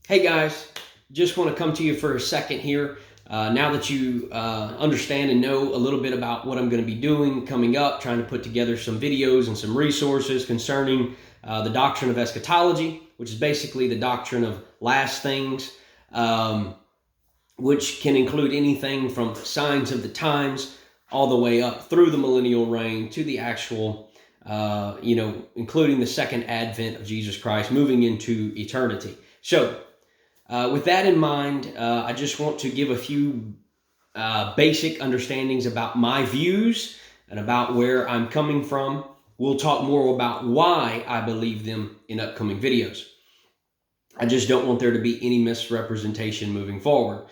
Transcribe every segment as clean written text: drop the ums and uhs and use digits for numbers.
Hey guys, just want to come to you for a second here. Now that you understand and know a little bit about what I'm going to be doing coming up, trying to put together some videos and some resources concerning the doctrine of eschatology, which is basically the doctrine of last things, which can include anything from signs of the times all the way up through the millennial reign to the actual, including the second advent of Jesus Christ, moving into eternity. So, with that in mind, I just want to give a few basic understandings about my views and about where I'm coming from. We'll talk more about why I believe them in upcoming videos. I just don't want there to be any misrepresentation moving forward.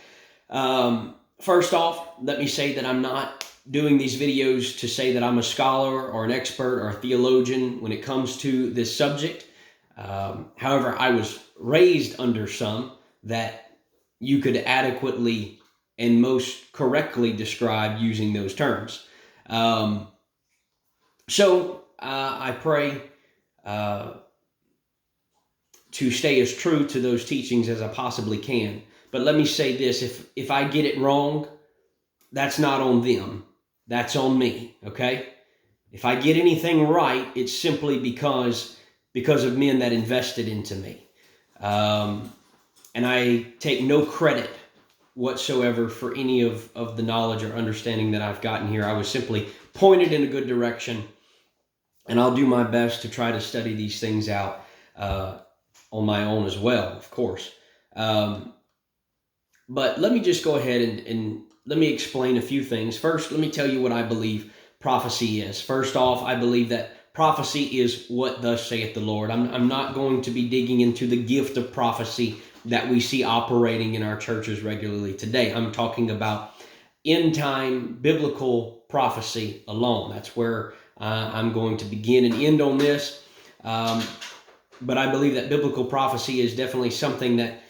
First off, let me say that I'm not doing these videos to say that I'm a scholar or an expert or a theologian when it comes to this subject. However, I was raised under some that you could adequately and most correctly describe using those terms. I pray to stay as true to those teachings as I possibly can. But let me say this, if I get it wrong, that's not on them. That's on me, okay? If I get anything right, it's simply because of men that invested into me. And I take no credit whatsoever for any of the knowledge or understanding that I've gotten here. I was simply pointed in a good direction, and I'll do my best to try to study these things out on my own as well, of course. But let me just go ahead and let me explain a few things. First, let me tell you what I believe prophecy is. First off, I believe that prophecy is what thus saith the Lord. I'm not going to be digging into the gift of prophecy that we see operating in our churches regularly today. I'm talking about end-time biblical prophecy alone. That's where I'm going to begin and end on this. But I believe that biblical prophecy is definitely something that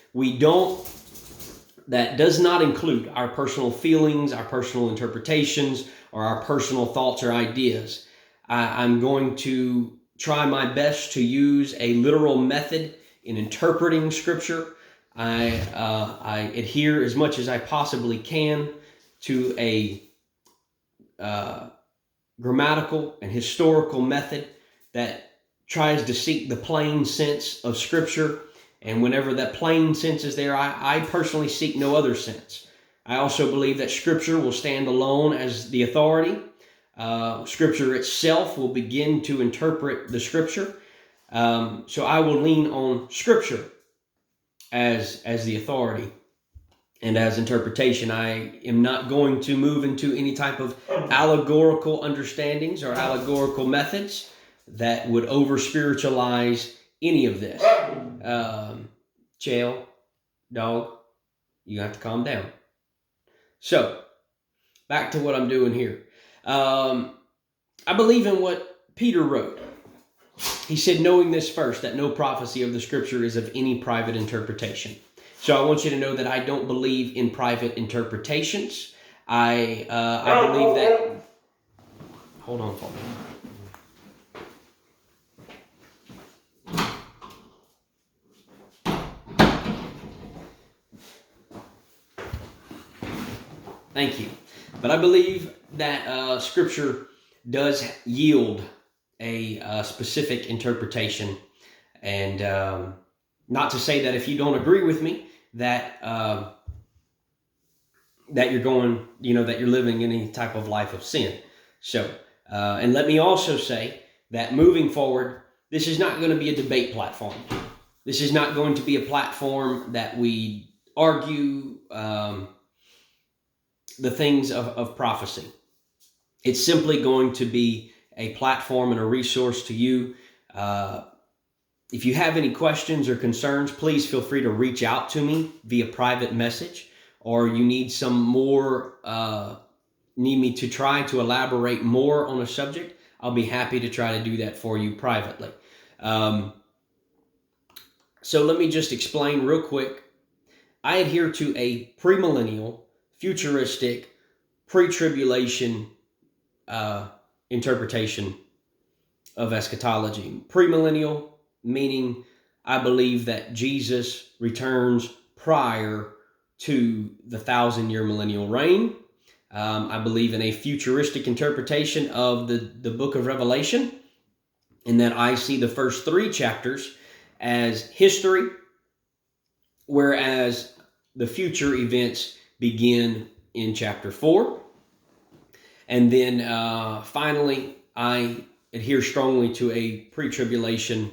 that does not include our personal feelings, our personal interpretations, or our personal thoughts or ideas. I'm going to try my best to use a literal method in interpreting Scripture. I adhere as much as I possibly can to a grammatical and historical method that tries to seek the plain sense of Scripture. And whenever that plain sense is there, I personally seek no other sense. I also believe that Scripture will stand alone as the authority. Scripture itself will begin to interpret the Scripture. So I will lean on Scripture as the authority and as interpretation. I am not going to move into any type of allegorical understandings or allegorical methods that would over-spiritualize any of this. Chael, dog, you have to calm down. So, back to what I'm doing here. I believe in what Peter wrote. He said, knowing this first, that no prophecy of the Scripture is of any private interpretation. So I want you to know that I don't believe in private interpretations. I believe that... Hold on for me. Thank you. But I believe that Scripture does yield a specific interpretation. And not to say that if you don't agree with me, that you're going, that you're living in any type of life of sin. So, and let me also say that moving forward, this is not going to be a debate platform. This is not going to be a platform that we argue the things of prophecy. It's simply going to be a platform and a resource to you. If you have any questions or concerns, please feel free to reach out to me via private message, or you need some more, need me to try to elaborate more on a subject, I'll be happy to try to do that for you privately. So let me just explain real quick. I adhere to a premillennial, futuristic, pre-tribulation interpretation of eschatology. Premillennial meaning I believe that Jesus returns prior to the 1,000-year millennial reign. I believe in a futuristic interpretation of the book of Revelation, in that I see the first 3 chapters as history, whereas the future events begin in chapter 4. And then finally, I adhere strongly to a pre-tribulation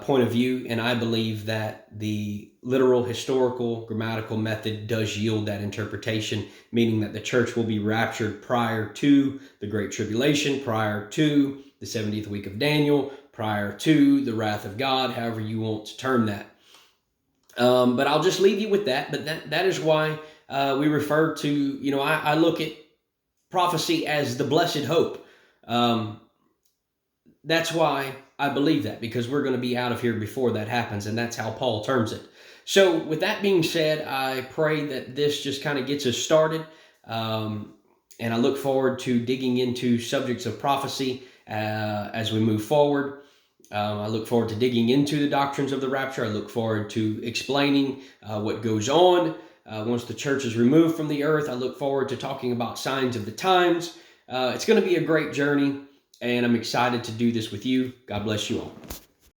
point of view, and I believe that the literal, historical, grammatical method does yield that interpretation, meaning that the church will be raptured prior to the Great Tribulation, prior to the 70th week of Daniel, prior to the wrath of God, however you want to term that. But I'll just leave you with that. But that is why we refer to, I look at prophecy as the blessed hope. That's why I believe that, because we're going to be out of here before that happens, and that's how Paul terms it. So with that being said, I pray that this just kind of gets us started, and I look forward to digging into subjects of prophecy as we move forward. I look forward to digging into the doctrines of the rapture. I look forward to explaining what goes on once the church is removed from the earth. I look forward to talking about signs of the times. It's going to be a great journey, and I'm excited to do this with you. God bless you all.